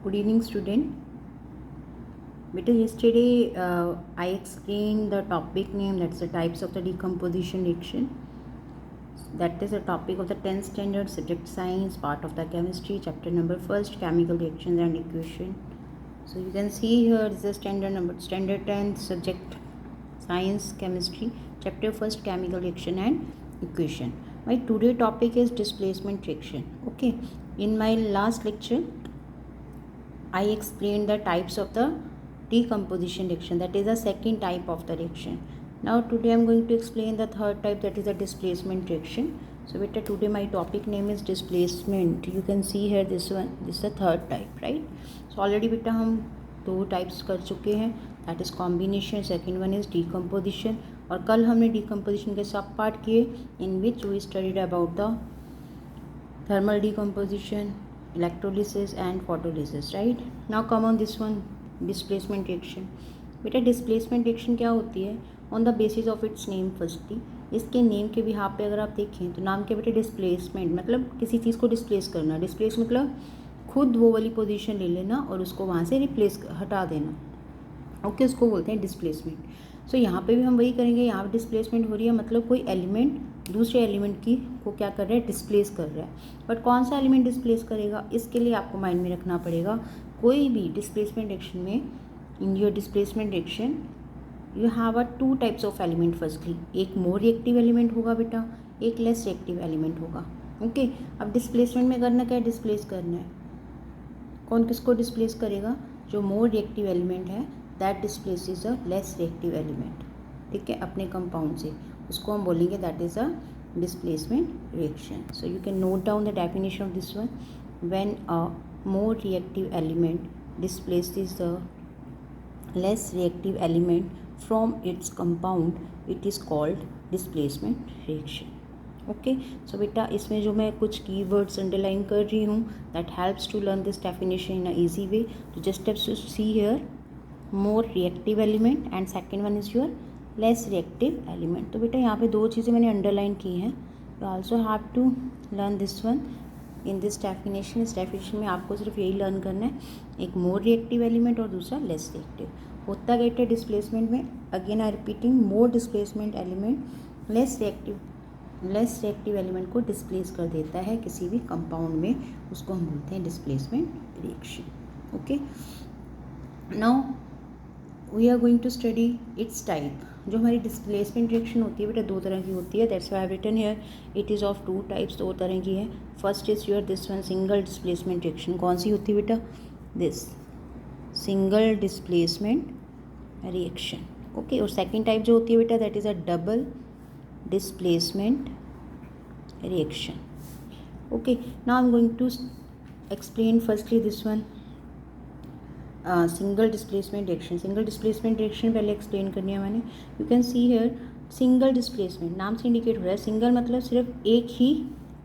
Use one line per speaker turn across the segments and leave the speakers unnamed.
Good evening, student. Beta, yesterday I explained the topic name, that's the types of the decomposition reaction. That is a topic of the 10th standard subject science, part of the chemistry, chapter number 1st, chemical reactions and equation. So you can see here this is standard 10th subject science chemistry, chapter 1st, chemical reaction and equation. My today topic is displacement reaction. Okay, in my last lecture I explained the types of the decomposition reaction, that is the second type of the reaction. Now today I am going to explain the third type, that is the displacement reaction. So beta, today my topic name is displacement. You can see here this one, this is the third type, right? So already beta हम दो types कर चुके हैं, that is combination, second one is decomposition. और कल हमने decomposition के सब पार्ट किए, in which we studied about the thermal decomposition, electrolysis and photolysis, right? Now come on this one, displacement reaction. बेटा डिस्प्लेसमेंट रिएक्शन क्या होती है? On the basis of its name. Firstly इसके नेम के behalf पे अगर आप देखें तो नाम क्या बेटा? डिस्प्लेसमेंट, मतलब किसी चीज़ को डिस्प्लेस करना. डिस्प्लेस मतलब खुद वो वाली पोजीशन ले लेना और उसको वहाँ से रिप्लेस हटा देना. ओके, उसको बोलते हैं डिस्प्लेसमेंट. सो यहाँ पे भी हम वही करेंगे. यहाँ पे डिस्प्लेसमेंट हो रही है मतलब कोई एलिमेंट दूसरे एलिमेंट की को क्या कर रहा है? डिस्प्लेस कर रहा है. बट कौन सा एलिमेंट डिस्प्लेस करेगा? इसके लिए आपको माइंड में रखना पड़ेगा, कोई भी डिस्प्लेसमेंट रिएक्शन में, in your displacement reaction you have a two types of element. Firstly एक मोर रिएक्टिव एलिमेंट होगा बेटा, एक लेस रिएक्टिव एलिमेंट होगा. ओके, अब डिस्प्लेसमेंट में करना क्या है? डिस्प्लेस करना है. कौन किसको डिस्प्लेस करेगा? जो मोर रिएक्टिव एलिमेंट है, that displaces a less reactive element. ठीक है, अपने कंपाउंड से, उसको हम बोलेंगे that is a displacement reaction. So you can note down the definition of this one. When a more reactive element displaces the less reactive element from its compound, it is called displacement reaction. Okay, so बेटा इसमें जो मैं कुछ keywords underline कर रही हूँ, that helps to learn this definition in a easy way. तो just have to see here more reactive element and second one is your less reactive element. तो बेटा यहाँ पे दो चीज़ें मैंने अंडरलाइन की हैं. You also have to learn this one in this definition. इस डेफिनेशन में आपको सिर्फ यही लर्न करना है, एक मोर रिएक्टिव एलिमेंट और दूसरा लेस रिएक्टिव. होता क्या है डिस्प्लेसमेंट में? Again I repeating, more displacement element less reactive element को डिस्प्लेस कर देता है किसी भी कंपाउंड में, उसको हम बोलते हैं displacement reaction. Okay, now we are going to study its type. जो हमारी डिस्प्लेसमेंट रिएक्शन होती है बेटा दो तरह की होती है, that's why I have written here it is of two types. दो तरह की है. First is your this one, single displacement reaction. कौन सी होती है बेटा? This single displacement reaction. Okay, और सेकेंड टाइप जो होती है बेटा that is a double displacement reaction. Okay, now I am going to explain firstly this one single displacement reaction. Single displacement reaction पहले एक्सप्लेन करनी है मैंने. You can see here single displacement, नाम से इंडिकेट हो रहा है. सिंगल मतलब सिर्फ एक ही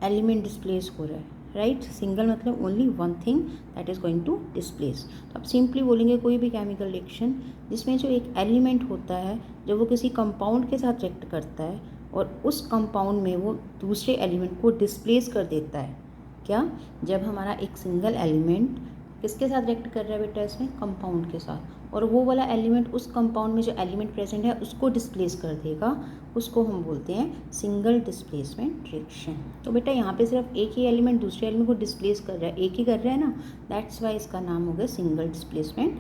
एलिमेंट डिस्प्लेस हो रहा है, राइट? सिंगल मतलब only one thing that is going to displace. तो आप सिंपली बोलेंगे कोई भी केमिकल रिएक्शन जिसमें जो एक एलिमेंट होता है, जब वो किसी कंपाउंड के साथ रिएक्ट करता है और उस कंपाउंड में वो दूसरे एलिमेंट को डिस्प्लेस कर देता है. क्या? जब हमारा एक सिंगल एलिमेंट किसके साथ रिएक्ट कर रहा है बेटा? इसमें कंपाउंड के साथ, और वो वाला एलिमेंट उस कंपाउंड में जो एलिमेंट प्रेजेंट है उसको डिस्प्लेस कर देगा, उसको हम बोलते हैं सिंगल डिस्प्लेसमेंट रिएक्शन. तो बेटा यहाँ पे सिर्फ एक ही एलिमेंट दूसरे एलिमेंट को डिस्प्लेस कर रहा है, एक ही कर रहा है ना, दैट्स वाई इसका नाम हो गया single displacement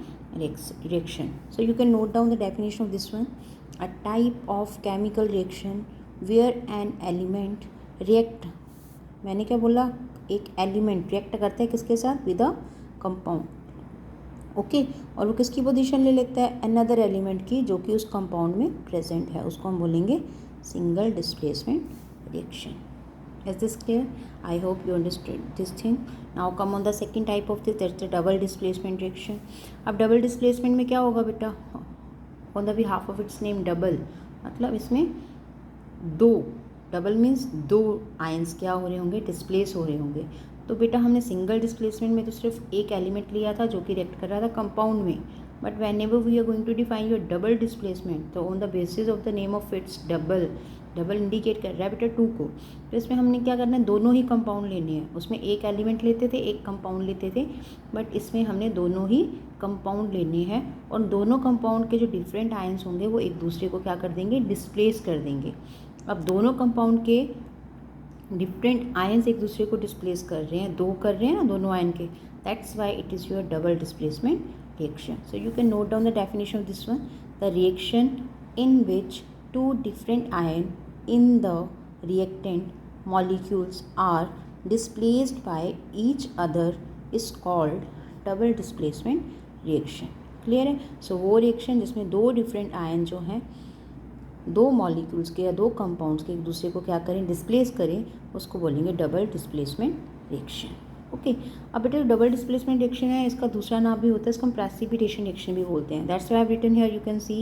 reaction. So you can note down the definition of this one. A type of chemical reaction where an element react, मैंने क्या बोला? एक एलिमेंट रिएक्ट करता है किसके साथ? With a compound. ओके, और वो किसकी पोजीशन ले लेता है? अनदर एलिमेंट की, जो कि उस कंपाउंड में प्रेजेंट है, उसको हम बोलेंगे single displacement reaction. Is this clear? I hope you understood this thing. Now come on the second type of this, that's the double displacement reaction. अब डबल डिस्प्लेसमेंट में क्या होगा बेटा? On the behalf of its name double, मतलब इसमें दो, double means दो ions क्या हो रहे होंगे? डिस्प्लेस हो रहे होंगे. तो बेटा हमने सिंगल डिस्प्लेसमेंट में तो सिर्फ एक एलिमेंट लिया था जो कि रिएक्ट कर रहा था कंपाउंड में. But whenever we are going to define your double displacement, तो on the basis of the name of its double, double indicate कर रहा है बेटा 2 को। तो इसमें हमने क्या करना है, दोनों ही कंपाउंड लेने हैं। उसमें एक एलिमेंट लेते थे, एक कंपाउंड लेते थे, बट इसमें हमने दोनों ही कंपाउंड लेने हैं और दोनों कंपाउंड के जो डिफरेंट आयंस होंगे वो एक दूसरे को क्या कर देंगे, डिस्प्लेस कर देंगे। अब दोनों कंपाउंड के डिफरेंट आयंस एक दूसरे को डिस्प्लेस कर रहे हैं, 2 कर रहे हैं ना दोनों आयन के, that's why it is your double displacement reaction. So you can note down the definition of this one. The reaction in which two different ions in the reactant molecules are displaced by each other is called double displacement reaction. Clear है? So वो reaction जिसमें 2 different ion जो हैं 2 molecules के या 2 compounds के एक दूसरे को क्या करें, डिस्प्लेस करें, उसको बोलेंगे डबल डिस्प्लेसमेंट रिएक्शन। ओके, अब बेटा डबल डिस्प्लेसमेंट रिएक्शन है, इसका दूसरा नाम भी होता है, इसको हम प्रेसिपिटेशन रिएक्शन भी बोलते हैं। That's why I have written here, you can see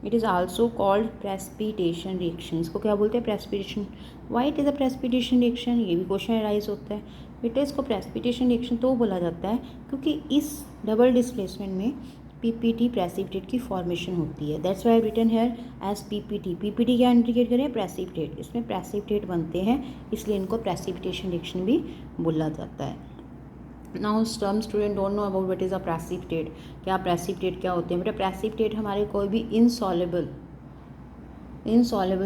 it is also called precipitation reaction. इसको क्या बोलते हैं, precipitation. Why it is a precipitation reaction, ये भी क्वेश्चन अराइज होता है बेटा। इसको प्रेसिपिटेशन रिएक्शन तो बोला जाता है क्योंकि इस डबल डिस्प्लेसमेंट में पीपीटी प्रेसिपिटेट की फॉर्मेशन होती है। That's why written here as PPT. PPT क्या इंडिकेट करें, प्रेसिपिटेट। इसमें प्रेसिपिटेट बनते हैं, इसलिए इनको प्रेसिपिटेशन रिएक्शन भी बोला जाता है। Now some student don't know about what is a precipitate. क्या प्रेसिपिटेट क्या होते हैं बेटा? प्रेसिपिटेट हमारे कोई भी इनसॉल्युबल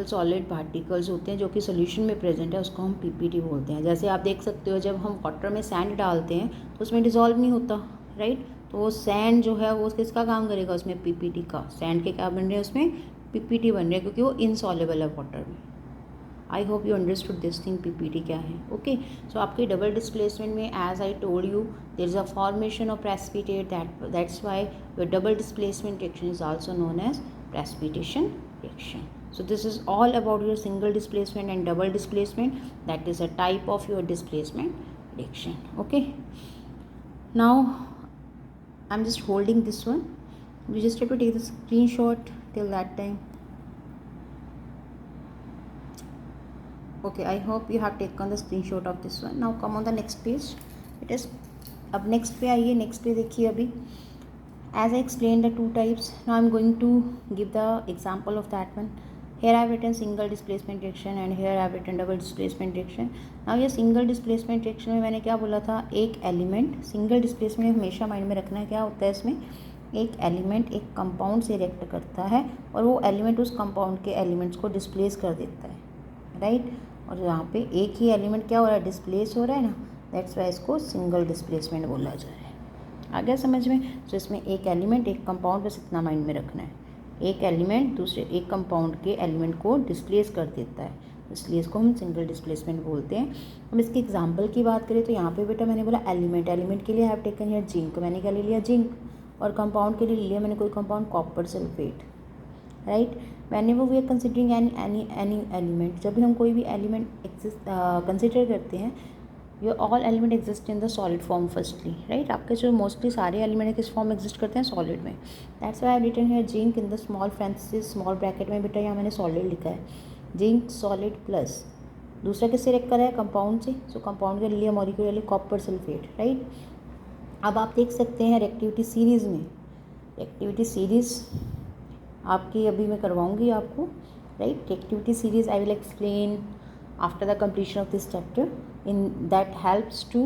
सॉलिड पार्टिकल्स होते हैं जो कि सोल्यूशन में प्रेजेंट है, उसको हम पीपीटी बोलते हैं। जैसे आप देख सकते हो, जब हम वाटर में सैंड डालते हैं तो उसमें डिजॉल्व नहीं होता, राइट? तो वो सैंड जो है वो किसका काम करेगा, उसमें पीपीटी का। सैंड के क्या बन रहे हैं, उसमें पीपीटी बन रहे हैं क्योंकि वो इनसॉल्युबल है वाटर में। I hope you understood this thing, PPT क्या है। ओके, सो आपके डबल डिस्प्लेसमेंट में as I told you there is a formation of precipitate, that's why your double displacement reaction is also known as precipitation reaction. So this is all about your single displacement and double displacement. That is a type of your displacement reaction. Okay, now I'm just holding this one. You just have to take the screenshot till that time. Okay, I hope you have taken the screenshot of this one. Now come on the next page. It is अब next पे आइए, next पे देखिए। अभी as I explained the two types, now I'm going to give the example of that one. Here I have written single displacement reaction and here I have written double displacement reaction. Now ये single displacement reaction में मैंने क्या बोला था, एक element, single displacement में हमेशा mind में रखना है क्या होता है, इसमें एक एलिमेंट एक कंपाउंड से रिएक्ट करता है और वो एलिमेंट उस कंपाउंड के एलिमेंट्स को डिस्प्लेस कर देता है, राइट? और यहाँ पे एक ही एलिमेंट क्या हो रहा है, डिस्प्लेस हो रहा है ना, दैट्स वाई इसको सिंगल डिस्प्लेसमेंट बोला जा रहा है। आ गया समझ में? तो इसमें एक एलिमेंट एक कंपाउंड, बस इतना माइंड में रखना है, एक एलिमेंट दूसरे एक कंपाउंड के एलिमेंट को डिस्प्लेस कर देता है, इसलिए इसको हम सिंगल डिस्प्लेसमेंट बोलते हैं। हम इसके एग्जांपल की बात करें तो यहाँ पे बेटा मैंने बोला एलिमेंट के लिए हैव टेकन हियर जिंक, मैंने क्या ले लिया, जिंक। और कंपाउंड के लिए ले लिया मैंने कोई कंपाउंड, कॉपर सल्फेट, राइट? मैंने वो we are considering any element, जब भी हम कोई भी एलिमेंट कंसिडर करते हैं, your all element exist in the solid form firstly, right? आपके जो मोस्टली सारे एलिमेंट किस फॉर्म में एग्जिस्ट करते हैं, सॉलिड में। That's why I have written here zinc in the small फ्रेंसिस स्मॉल ब्रैकेट में बेटा यहाँ मैंने सॉलिड लिखा है, जिंक सॉलिड प्लस दूसरा किससे रिएक्ट कर रहा है, कंपाउंड से। सो कंपाउंड के लिए मॉलिक्यूल ले कॉपर सल्फेट, राइट? अब आप देख सकते हैं रिएक्टिविटी सीरीज़ में, रिएक्टिविटी सीरीज़ आपकी अभी मैं करवाऊँगी आपको, right? Reactivity series I will explain after the completion of this chapter, in that helps to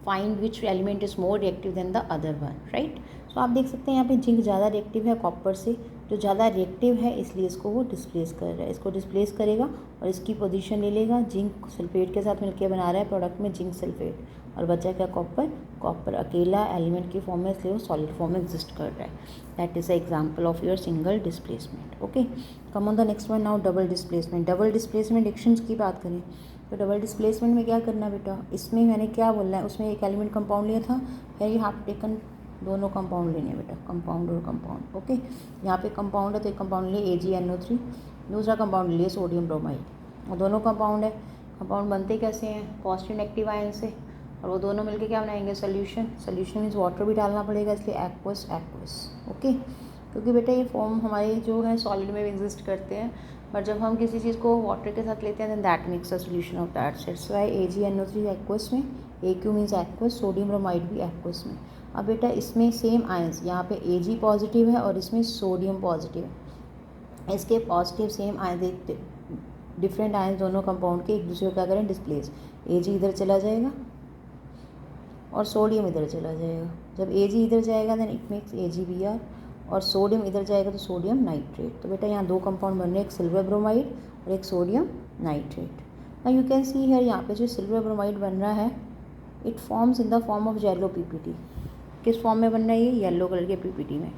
find which element is more reactive than the other one, right? So आप देख सकते हैं यहाँ पे जिंक ज़्यादा रिएक्टिव है कॉपर से, जो ज़्यादा रिएक्टिव है इसलिए इसको वो डिस्प्लेस कर रहा है, इसको डिस्प्लेस करेगा और इसकी पोजीशन ले लेगा, जिंक सल्फेट के साथ मिलकर बना रहा है प्रोडक्ट में जिंक सल्फेट, और बचा क्या, कॉपर अकेला एलिमेंट की फॉर्म में, इसलिए वो सॉलिड फॉर्म में एग्जिस्ट कर रहा है। That is a example of your single displacement. Okay, come on the next one now, double displacement. Double displacement reactions की बात करें तो डबल डिस्प्लेसमेंट में क्या करना बेटा, इसमें मैंने क्या बोलना है, उसमें एक एलिमेंट कंपाउंड लिया था, है यू हैव टेकन दोनों कंपाउंड लेने बेटा, कंपाउंड और कंपाउंड। ओके, यहाँ पे कंपाउंड है तो एक कंपाउंड लिए AgNO3, दूसरा कंपाउंड लिए सोडियम ब्रोमाइड, और दोनों कंपाउंड है। कंपाउंड बनते कैसे हैं, पॉजिटिव नेगेटिव आयन से, और वो दोनों मिलके क्या बनाएंगे, सोल्यूशन। सोल्यूशन मीन्स वाटर भी डालना पड़ेगा, इसलिए एक्वस। ओके, क्योंकि बेटा ये फॉर्म हमारे जो है सॉलिड में भी एग्जिस्ट करते हैं, बट जब हम किसी चीज़ को वाटर के साथ लेते हैं then that makes a solution of that. That's why AgNO3 aqueous में, AQ means aqueous, sodium bromide भी एक्वस में। अब बेटा इसमें सेम आयंस, यहाँ पे Ag पॉजिटिव है और इसमें सोडियम पॉजिटिव है, इसके पॉजिटिव सेम आयन देखते डिफरेंट आयन दोनों कंपाउंड के एक दूसरे को क्या करें, डिस्प्लेस। Ag इधर चला जाएगा और सोडियम इधर चला जाएगा। जब Ag इधर जाएगा देन इट मेक्स AgBr, और सोडियम इधर जाएगा तो सोडियम नाइट्रेट। तो बेटा यहाँ दो कंपाउंड बन रहे हैं, एक सिल्वर ब्रोमाइड और एक sodium nitrate. Now you can see here, यहाँ पे जो सिल्वर ब्रोमाइड बन रहा है it forms in the form of yellow PPT। किस फॉर्म में बन रहा है ये, येलो कलर के PPT में।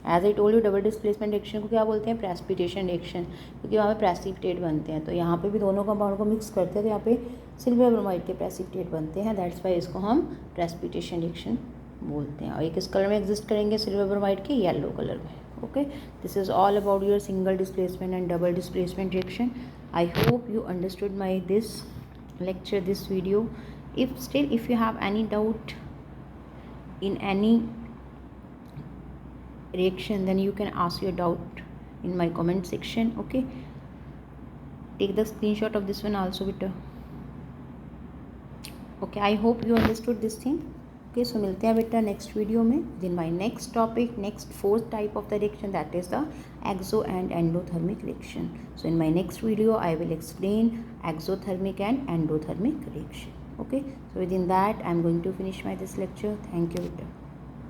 As I told you, double displacement reaction को क्या बोलते हैं, प्रेसिपिटेशन रिएक्शन, क्योंकि वहाँ पे प्रेसिपिटेट बनते हैं। तो यहाँ पे भी दोनों कंपाउंड को मिक्स करते हैं तो यहाँ पे सिल्वर ब्रोमाइड के प्रेसिपिटेट बनते हैं, दैट्स वाई इसको हम प्रेसिपिटेशन रिएक्शन बोलते हैं। और ये किस कलर में एग्जिस्ट करेंगे, सिल्वर ब्रोमाइड के येलो कलर में। Okay, this is all about your single displacement and double displacement reaction. I hope you understood my this lecture, this video. If you have any doubt in any reaction, then you can ask your doubt in my comment section. Okay, take the screenshot of this one also with okay, I hope you understood this thing. Okay, so मिलते हैं बेटा next video में then my next topic, next fourth type of the reaction, that is the exo and endothermic reaction. So in my next video I will explain exothermic and endothermic reaction. Okay, so within that I am going to finish my this lecture. Thank you.